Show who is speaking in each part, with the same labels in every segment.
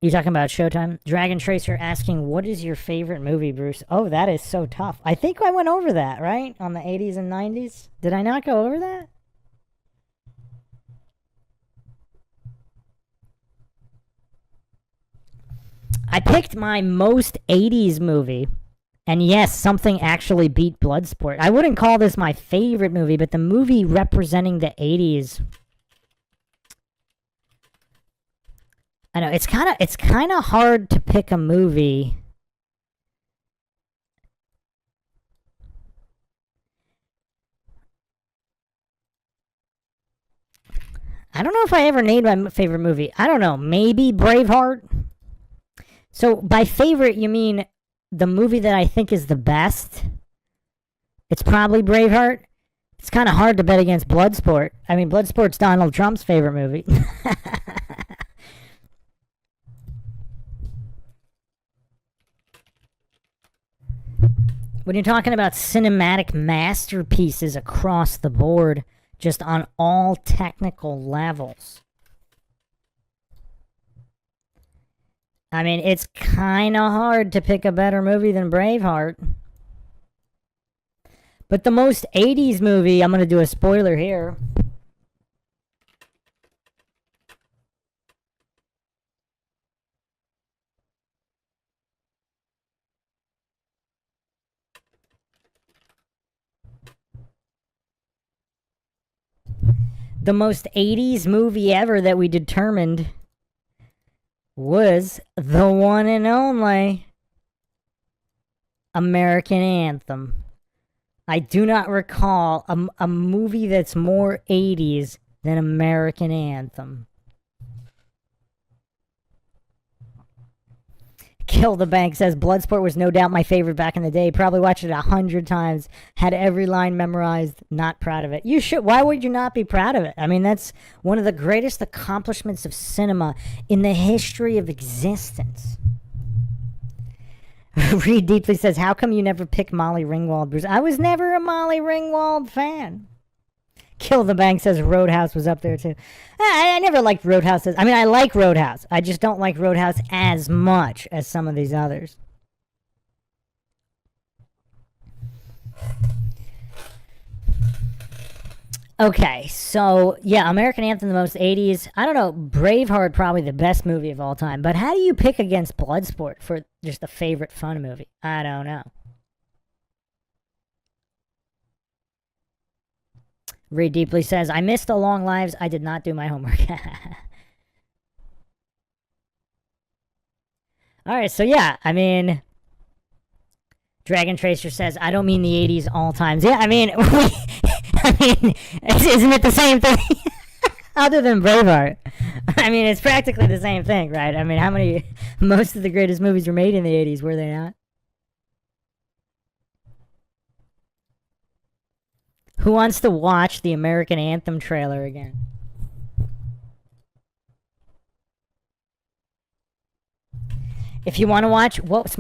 Speaker 1: You talking about Showtime? Dragon Tracer asking, what is your favorite movie, Bruce? Oh, that is so tough. I think I went over that, right? On the 80s and 90s? Did I not go over that? I picked my most 80s movie. And yes, something actually beat Bloodsport. I wouldn't call this my favorite movie, but the movie representing the 80s. I know it's kind of hard to pick a movie. I don't know if I ever named my favorite movie. I don't know. Maybe Braveheart. So by favorite, you mean the movie that I think is the best? It's probably Braveheart. It's kind of hard to bet against Bloodsport. I mean, Bloodsport's Donald Trump's favorite movie. When you're talking about cinematic masterpieces across the board, just on all technical levels, I mean, it's kind of hard to pick a better movie than Braveheart. But the most 80s movie, I'm going to do a spoiler here. The most 80s movie ever that we determined was the one and only American Anthem. I do not recall a movie that's more 80s than American Anthem. Kill the Bank says Bloodsport was no doubt my favorite back in the day. Probably watched it 100 times. Had every line memorized. Not proud of it. You should. Why would you not be proud of it? I mean, that's one of the greatest accomplishments of cinema in the history of existence. Reed Deeply says, how come you never pick Molly Ringwald, Bruce? I was never a Molly Ringwald fan. Kill the Bank says Roadhouse was up there too. I never liked Roadhouse. I mean, I like Roadhouse. I just don't like Roadhouse as much as some of these others. Okay, so yeah, American Anthem, the most 80s. I don't know, Braveheart, probably the best movie of all time. But how do you pick against Bloodsport for just a favorite fun movie? I don't know. Reed Deeply says, I missed the long lives. I did not do my homework. All right, so yeah, I mean, Dragon Tracer says, I don't mean the 80s all times. Yeah, I mean, I mean, isn't it the same thing? Other than Braveheart. I mean, it's practically the same thing, right? I mean, most of the greatest movies were made in the 80s, were they not? Who wants to watch the American Anthem trailer again? If you want to watch what's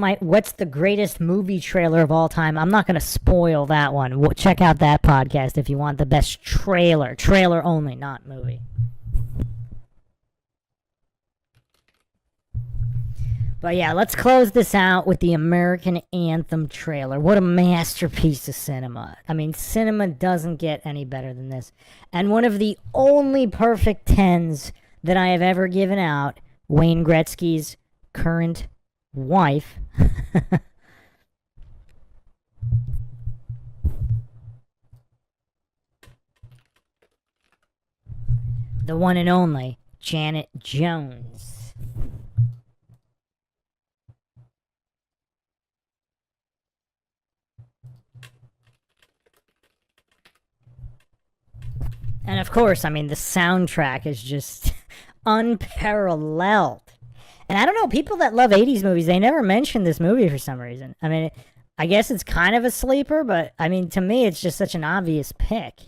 Speaker 1: the greatest movie trailer of all time, I'm not going to spoil that one. Check out that podcast if you want the best trailer only, not movie. But yeah, let's close this out with the American Anthem trailer. What a masterpiece of cinema. I mean, cinema doesn't get any better than this. And one of the only perfect 10s that I have ever given out, Wayne Gretzky's current wife. The one and only Janet Jones. And of course, I mean, the soundtrack is just unparalleled. And I don't know, people that love 80s movies, they never mention this movie for some reason. I mean, I guess it's kind of a sleeper, but I mean, to me, it's just such an obvious pick.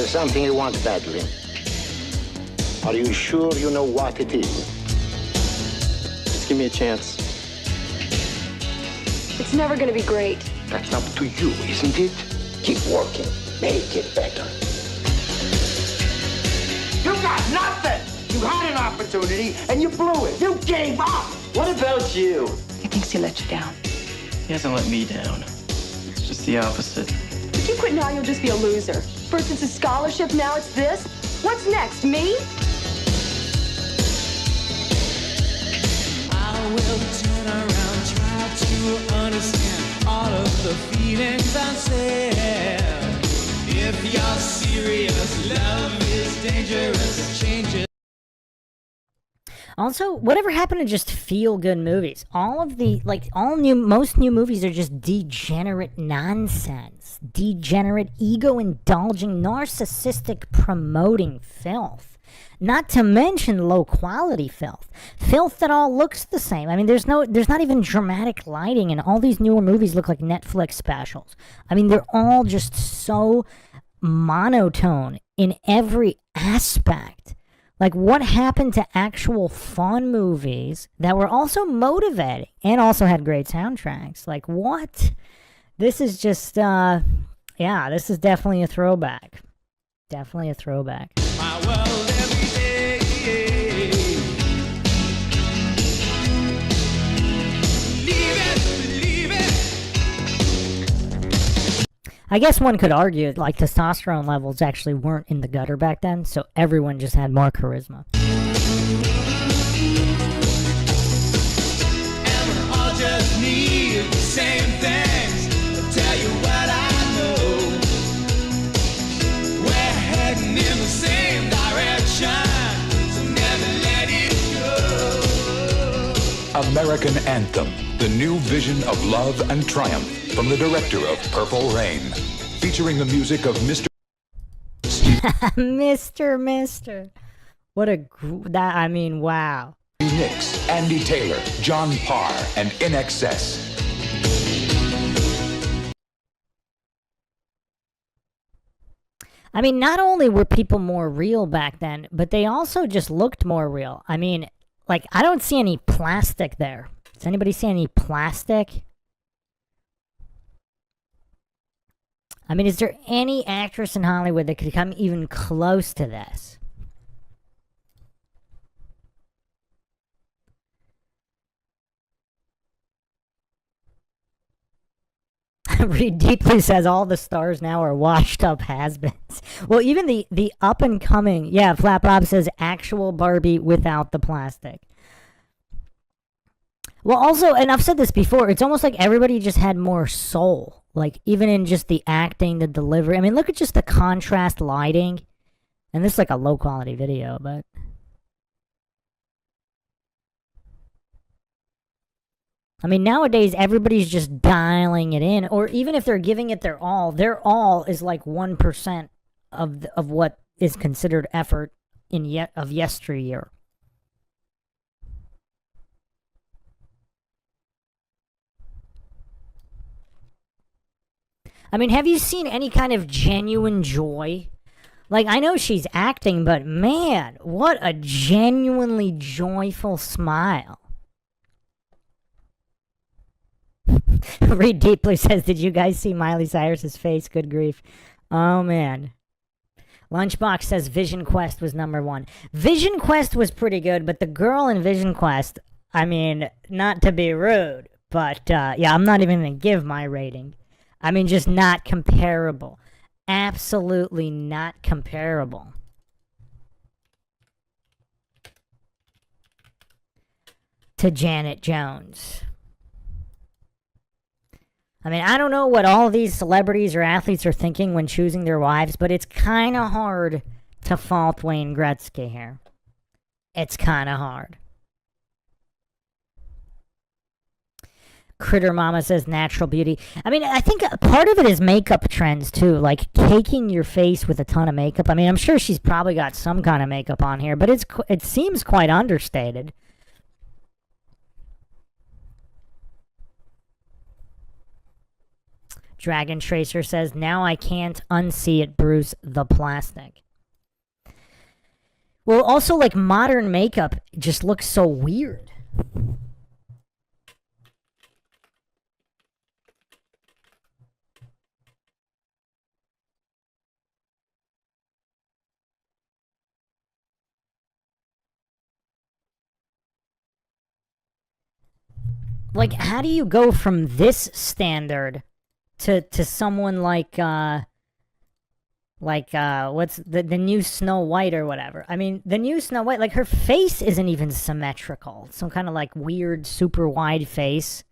Speaker 2: There's something you want badly. Are you sure you know what it is?
Speaker 3: Just give me a chance.
Speaker 4: It's never gonna be great.
Speaker 2: That's up to you, isn't it? Keep working. Make it better. You got nothing! You had an opportunity and you blew it. You gave up!
Speaker 3: What about you?
Speaker 4: He thinks he let you down.
Speaker 3: He hasn't let me down. It's just the opposite.
Speaker 4: If you quit now, you'll just be a loser. First it's a scholarship, now it's this. What's next, me?
Speaker 5: I will turn around, try to understand all of the feelings I said. If you're serious, love is dangerous, changes.
Speaker 1: Also, whatever happened to just feel-good movies? All of the, most new movies are just degenerate nonsense. Degenerate, ego-indulging, narcissistic, promoting filth. Not to mention low-quality filth. Filth that all looks the same. I mean, there's not even dramatic lighting, and all these newer movies look like Netflix specials. I mean, they're all just so monotone in every aspect. Like, what happened to actual fun movies that were also motivating and also had great soundtracks? Like, what? This is just, this is definitely a throwback. Definitely a throwback.
Speaker 5: My world every day. Believe it.
Speaker 1: I guess one could argue, like, testosterone levels actually weren't in the gutter back then, so everyone just had more charisma.
Speaker 5: And we all just need the same things. I'll tell you what I know. We're heading in the same direction, so never let it go.
Speaker 6: American Anthem, the new vision of love and triumph from the director of Purple Rain, featuring the music of Mr.
Speaker 1: Mister. What a, wow.
Speaker 6: Nicks, Andy Taylor, John Parr, and In Excess.
Speaker 1: I mean, not only were people more real back then, but they also just looked more real. I mean, like, I don't see any plastic there. Does anybody see any plastic? I mean, is there any actress in Hollywood that could come even close to this? Reed Deeply says all the stars now are washed up has-beens. Well, even the up-and-coming... Yeah, Flap Bob says actual Barbie without the plastic. Well, also, and I've said this before, it's almost like everybody just had more soul. Like, even in just the acting, the delivery. I mean, look at just the contrast lighting. And this is like a low-quality video, but... I mean, nowadays, everybody's just dialing it in. Or even if they're giving it their all is like 1% of what is considered effort of yesteryear. I mean, have you seen any kind of genuine joy? Like, I know she's acting, but man, what a genuinely joyful smile. Reed Deeply says, did you guys see Miley Cyrus's face? Good grief. Oh, man. Lunchbox says Vision Quest was #1. Vision Quest was pretty good, but the girl in Vision Quest, I mean, not to be rude, but, yeah, I'm not even going to give my rating. I mean, just not comparable. Absolutely not comparable. To Janet Jones. I mean, I don't know what all these celebrities or athletes are thinking when choosing their wives, but it's kind of hard to fault Wayne Gretzky here. It's kind of hard. Critter Mama says natural beauty. I mean, I think part of it is makeup trends, too. Like, caking your face with a ton of makeup. I mean, I'm sure she's probably got some kind of makeup on here, but it seems quite understated. Dragon Tracer says, now I can't unsee it, Bruce, the plastic. Well, also, like, modern makeup just looks so weird. Like, how do you go from this standard to someone like what's the new Snow White or whatever? I mean, the new Snow White, like, her face isn't even symmetrical. Some kind of like weird super wide face.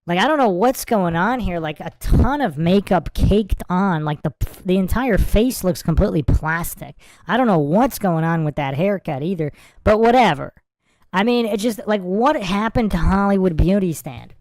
Speaker 1: Like, I don't know what's going on here. Like, a ton of makeup caked on. Like, the entire face looks completely plastic. I don't know what's going on with that haircut either, but whatever. I mean, it's just, like, what happened to Hollywood beauty standards?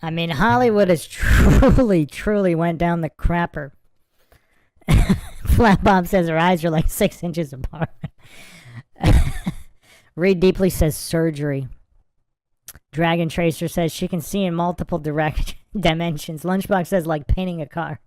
Speaker 1: I mean, Hollywood has truly went down the crapper. Flat Bob says her eyes are like 6 inches apart. Read Deeply says surgery. Dragon Tracer says she can see in multiple dimensions. Lunchbox says like painting a car.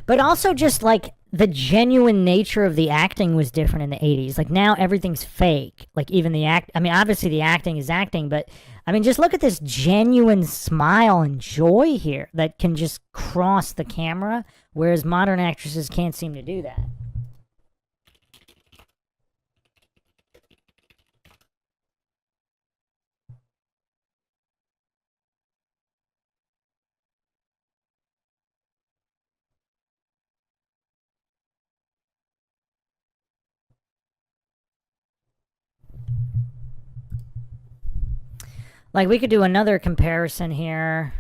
Speaker 1: But also just like the genuine nature of the acting was different in the 80s. Like now everything's fake. Like even the I mean, obviously the acting is acting, but I mean, just look at this genuine smile and joy here that can just cross the camera, whereas modern actresses can't seem to do that. Like, we could do another comparison here.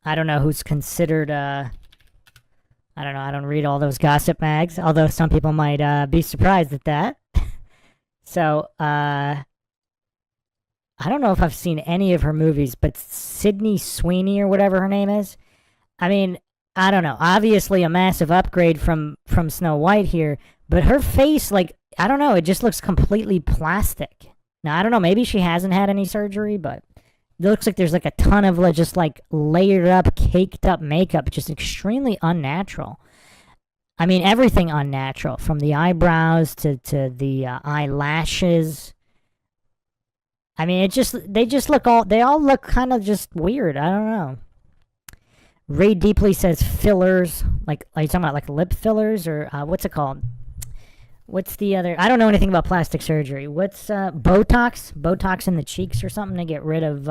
Speaker 1: I don't know who's considered, I don't know, I don't read all those gossip mags, although some people might be surprised at that. So, I don't know if I've seen any of her movies, but Sydney Sweeney or whatever her name is, I mean, I don't know. Obviously a massive upgrade from Snow White here, but her face, like, I don't know, it just looks completely plastic. Now, I don't know, maybe she hasn't had any surgery, but it looks like there's like a ton of just like layered up, caked up makeup, just extremely unnatural. I mean, everything unnatural, from the eyebrows to the eyelashes. I mean, they all look kind of just weird. I don't know. Ray Deeply says fillers. Like, are you talking about like lip fillers or what's it called? What's the other? I don't know anything about plastic surgery. What's Botox? Botox in the cheeks or something to get rid of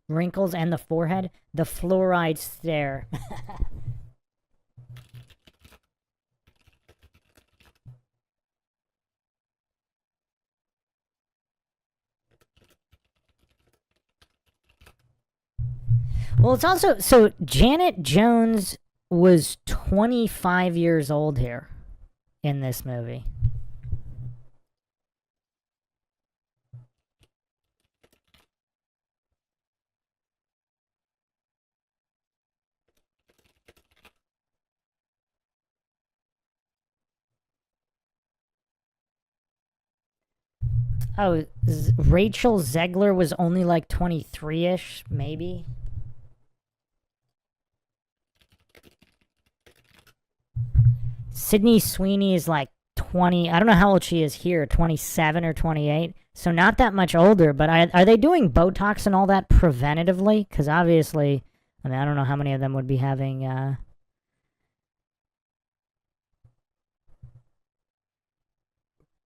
Speaker 1: wrinkles and the forehead? The fluoride stare. Well, it's also, so Janet Jones was 25 years old here in this movie. Oh, Rachel Zegler was only like 23-ish, maybe. Sydney Sweeney is like 20. I don't know how old she is here, 27 or 28. So not that much older, but are they doing Botox and all that preventatively? Because obviously, I mean, I don't know how many of them would be having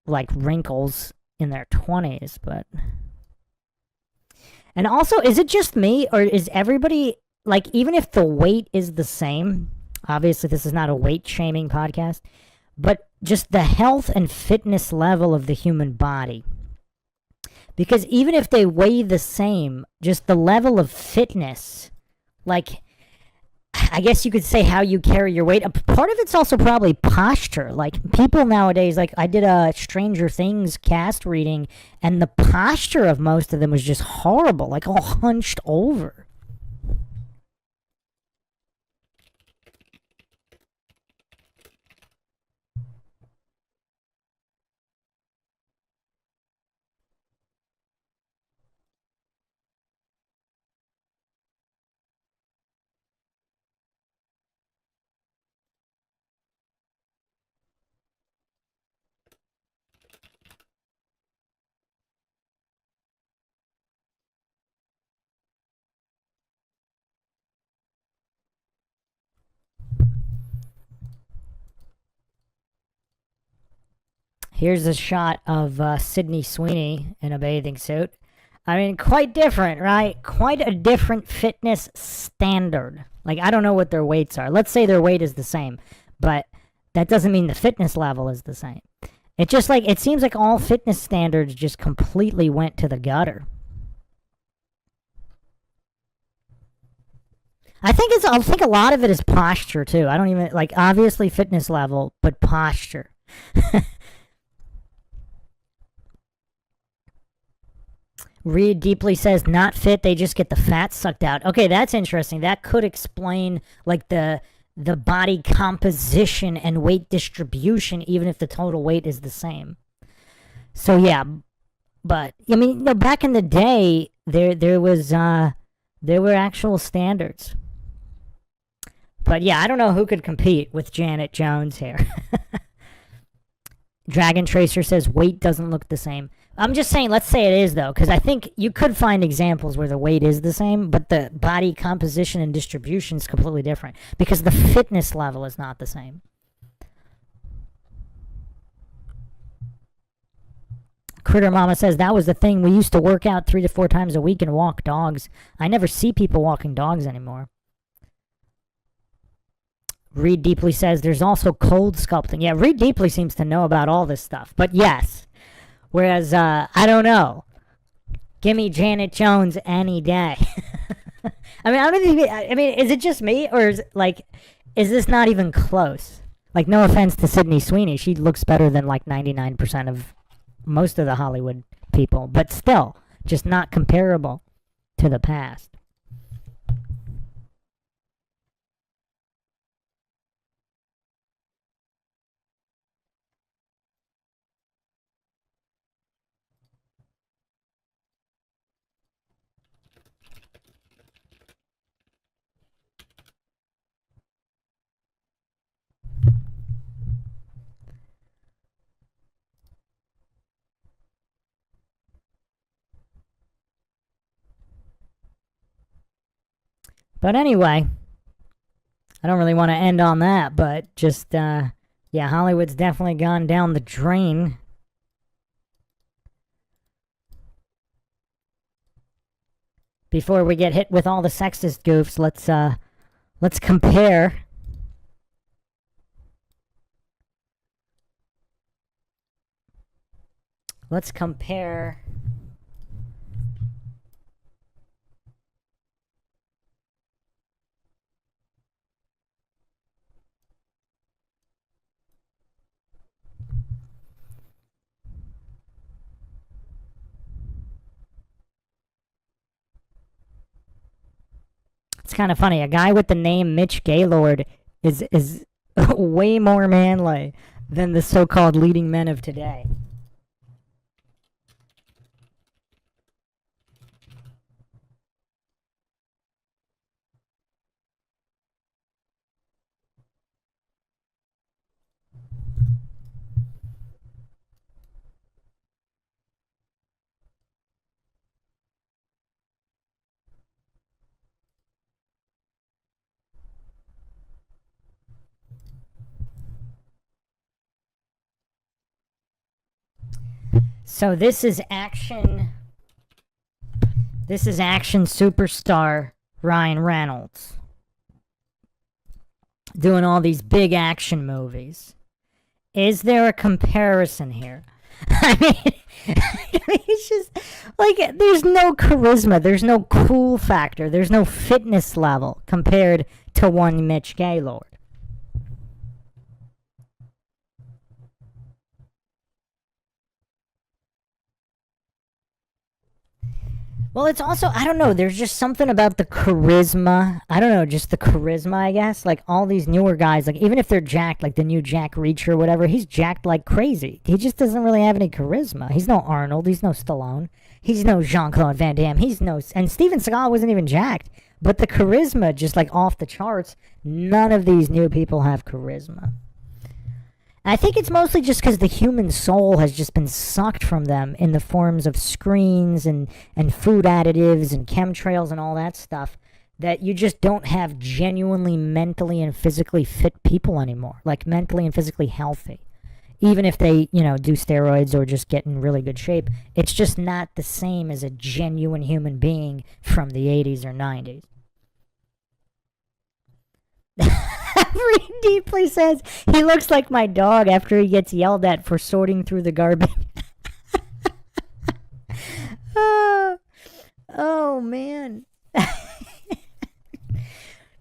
Speaker 1: like wrinkles in their 20s, but... And also, is it just me, or is everybody, like, even if the weight is the same... Obviously, this is not a weight-shaming podcast, but just the health and fitness level of the human body. Because even if they weigh the same, just the level of fitness like, I guess you could say how you carry your weight. A part of it's also probably posture. Like, people nowadays, like, I did a Stranger Things cast reading, and the posture of most of them was just horrible, like all hunched over. Here's a shot of Sydney Sweeney in a bathing suit. I mean, quite different, right? Quite a different fitness standard. Like, I don't know what their weights are. Let's say their weight is the same, but that doesn't mean the fitness level is the same. It just like, it seems like all fitness standards just completely went to the gutter. I think a lot of it is posture too. I don't even, like, obviously fitness level, but posture. Reed Deeply says, not fit, they just get the fat sucked out. Okay, that's interesting. That could explain, like, the body composition and weight distribution, even if the total weight is the same. So, yeah. But, I mean, you know, back in the day, there were actual standards. But, yeah, I don't know who could compete with Janet Jones here. Dragon Tracer says, weight doesn't look the same. I'm just saying, let's say it is, though, because I think you could find examples where the weight is the same, but the body composition and distribution is completely different, because the fitness level is not the same. Critter Mama says, that was the thing. We used to work out 3 to 4 times a week and walk dogs. I never see people walking dogs anymore. Reed Deeply says, there's also cold sculpting. Yeah, Reed Deeply seems to know about all this stuff, but yes. Whereas, I don't know. Give me Janet Jones any day. I mean, I don't think. I mean, is it just me, or is this not even close? Like, no offense to Sydney Sweeney, she looks better than like 99% of most of the Hollywood people, but still, just not comparable to the past. But anyway, I don't really want to end on that, but just, yeah, Hollywood's definitely gone down the drain. Before we get hit with all the sexist goofs, let's compare. Let's compare It's kind of funny. A guy with the name Mitch Gaylord is way more manly than the so-called leading men of today. So this is action superstar Ryan Reynolds doing all these big action movies. Is there a comparison here? I mean, it's just like there's no charisma, there's no cool factor, there's no fitness level compared to one Mitch Gaylord. Well, it's also, I don't know, there's just something about the charisma. I don't know, just the charisma, I guess. Like, all these newer guys, like, even if they're jacked, like the new Jack Reacher or whatever, he's jacked like crazy. He just doesn't really have any charisma. He's no Arnold. He's no Stallone. He's no Jean-Claude Van Damme. He's no... And Steven Seagal wasn't even jacked. But the charisma, just, like, off the charts. None of these new people have charisma. I think it's mostly just because the human soul has just been sucked from them in the forms of screens and food additives and chemtrails and all that stuff, that you just don't have genuinely mentally and physically fit people anymore, like mentally and physically healthy. Even if they, do steroids or just get in really good shape, it's just not the same as a genuine human being from the 80s or 90s. Reed Deeply says he looks like my dog after he gets yelled at for sorting through the garbage. Oh man.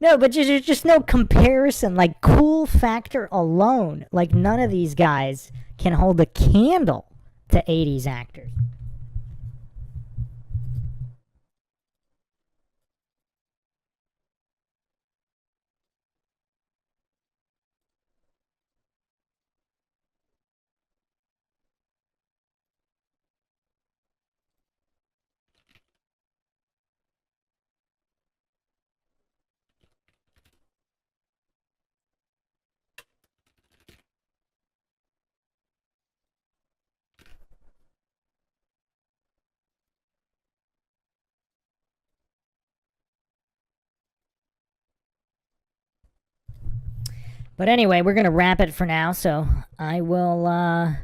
Speaker 1: No, but there's just no comparison. Like, cool factor alone, like, none of these guys can hold a candle to 80s actors. But anyway, we're going to wrap it for now, so I will,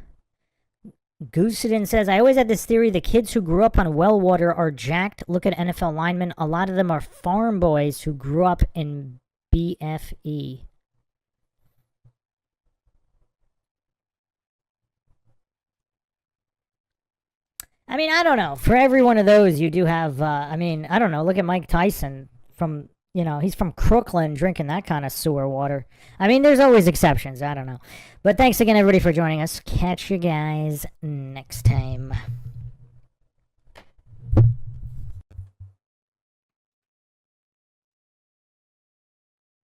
Speaker 1: Goosedin says, I always had this theory the kids who grew up on well water are jacked. Look at NFL linemen. A lot of them are farm boys who grew up in BFE. I mean, I don't know. For every one of those, you do have, I don't know. Look at Mike Tyson from... he's from Crooklyn drinking that kind of sewer water. I mean, there's always exceptions. I don't know. But thanks again, everybody, for joining us. Catch you guys next time.